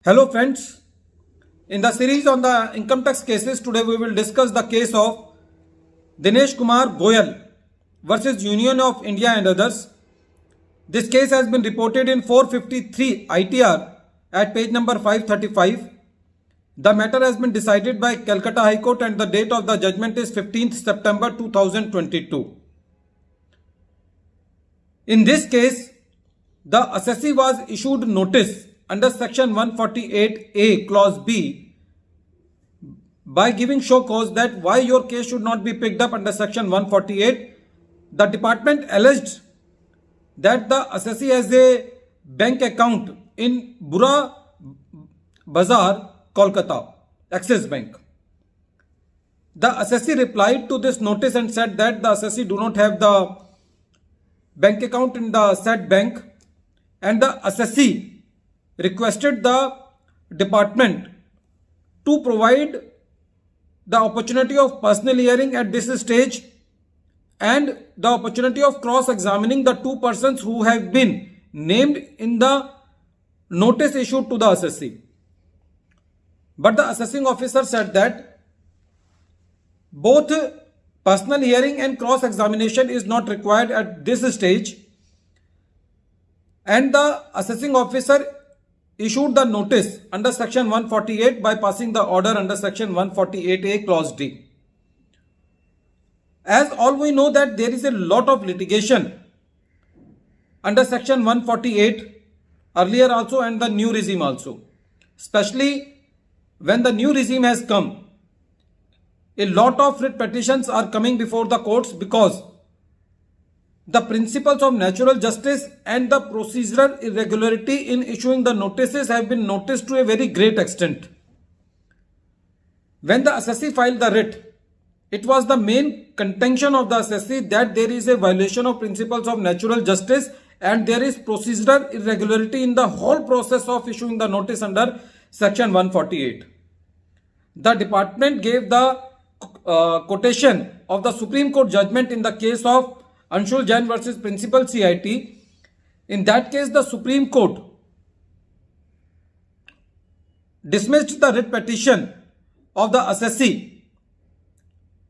Hello friends, in the series on the income tax cases, today we will discuss the case of DINESH Kumar GOYAL versus Union of India and others. This case has been reported in 453 ITR at page number 535. The matter has been decided by Calcutta High Court and the date of the judgment is 15th September 2022. In this case, the assessee was issued notice under section 148A clause B by giving show cause that why your case should not be picked up under section 148. The department alleged that the assessee has a bank account in Burra Bazar, Kolkata, Axis Bank. The assessee replied to this notice and said that the assessee do not have the bank account in the said bank, and the assessee requested the department to provide the opportunity of personal hearing at this stage and the opportunity of cross-examining the two persons who have been named in the notice issued to the assessee. But the assessing officer said that both personal hearing and cross-examination is not required at this stage, and the assessing officer issued the notice under section 148 by passing the order under section 148A clause D. As all we know that there is a lot of litigation under section 148 earlier also and the new regime also. Especially when the new regime has come, a lot of writ petitions are coming before the courts because the principles of natural justice and the procedural irregularity in issuing the notices have been noticed to a very great extent. When the assessee filed the writ, it was the main contention of the assessee that there is a violation of principles of natural justice and there is procedural irregularity in the whole process of issuing the notice under section 148. The department gave the quotation of the Supreme Court judgment in the case of Anshul Jain versus Principal CIT. In that case, the Supreme Court dismissed the writ petition of the assessee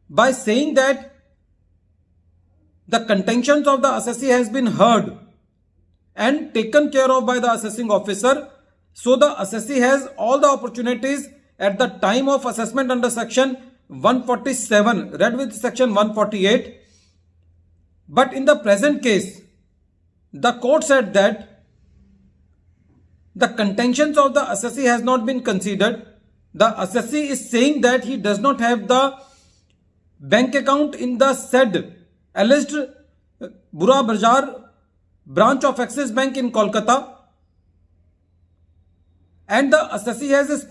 by saying that the contentions of the assessee has been heard and taken care of by the assessing officer. So the assessee has all the opportunities at the time of assessment under section 147 read with section 148. But in the present case, the court said that the contentions of the assessee has not been considered. The assessee is saying that he does not have the bank account in the said alleged Burra Bazar Branch of Axis Bank in Kolkata, and the assessee has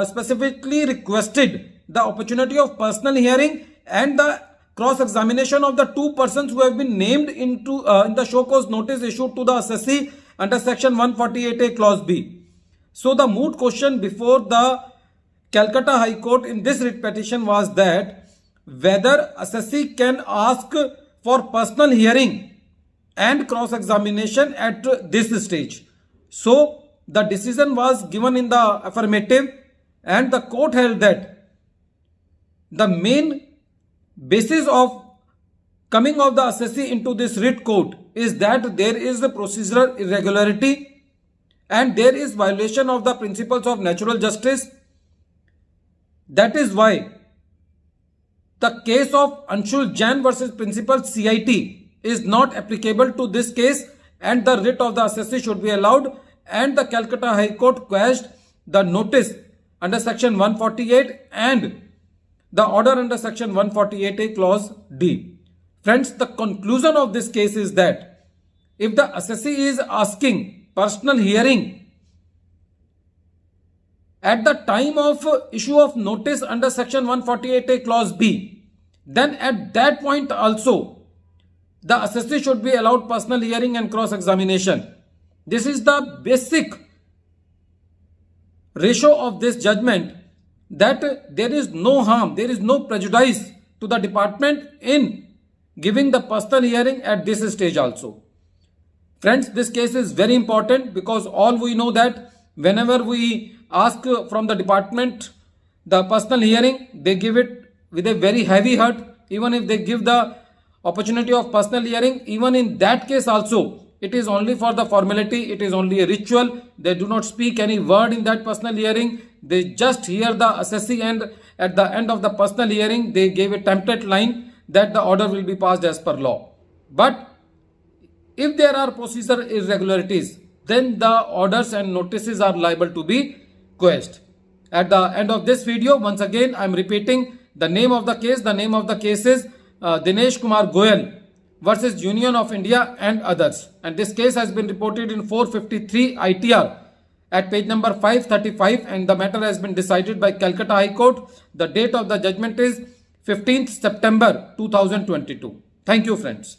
specifically requested the opportunity of personal hearing and the cross-examination of the two persons who have been named into in the show cause notice issued to the assessee under section 148A clause B. So the moot question before the Calcutta High Court in this writ petition was that whether assessee can ask for personal hearing and cross-examination at this stage. So the decision was given in the affirmative, and the court held that the main basis of coming of the assessee into this writ court is that there is a procedural irregularity and there is violation of the principles of natural justice. That is why the case of Anshul Jain versus Principal CIT is not applicable to this case, and the writ of the assessee should be allowed, and the Calcutta High Court quashed the notice under section 148 and the order under section 148A clause D. Friends, the conclusion of this case is that if the assessee is asking personal hearing at the time of issue of notice under section 148A clause B, then at that point also the assessee should be allowed personal hearing and cross-examination. This is the basic ratio of this judgment, that there is no harm, there is no prejudice to the department in giving the personal hearing at this stage also. Friends, this case is very important because all we know that Whenever we ask from the department the personal hearing, they give it with a very heavy heart. Even if they give the opportunity of personal hearing, even in that case also, it is only for the formality, it is only a ritual. They do not speak any word in that personal hearing. They just hear the assessee, and at the end of the personal hearing, they gave a template line that the order will be passed as per law. But if there are procedure irregularities, then the orders and notices are liable to be quashed. At the end of this video, once again, I am repeating the name of the case. The name of the case is DINESH Kumar GOYAL versus Union of India and others. And this case has been reported in 453 ITR at page number 535, and the matter has been decided by Calcutta High Court. The date of the judgment is 15th September 2022. Thank you, friends.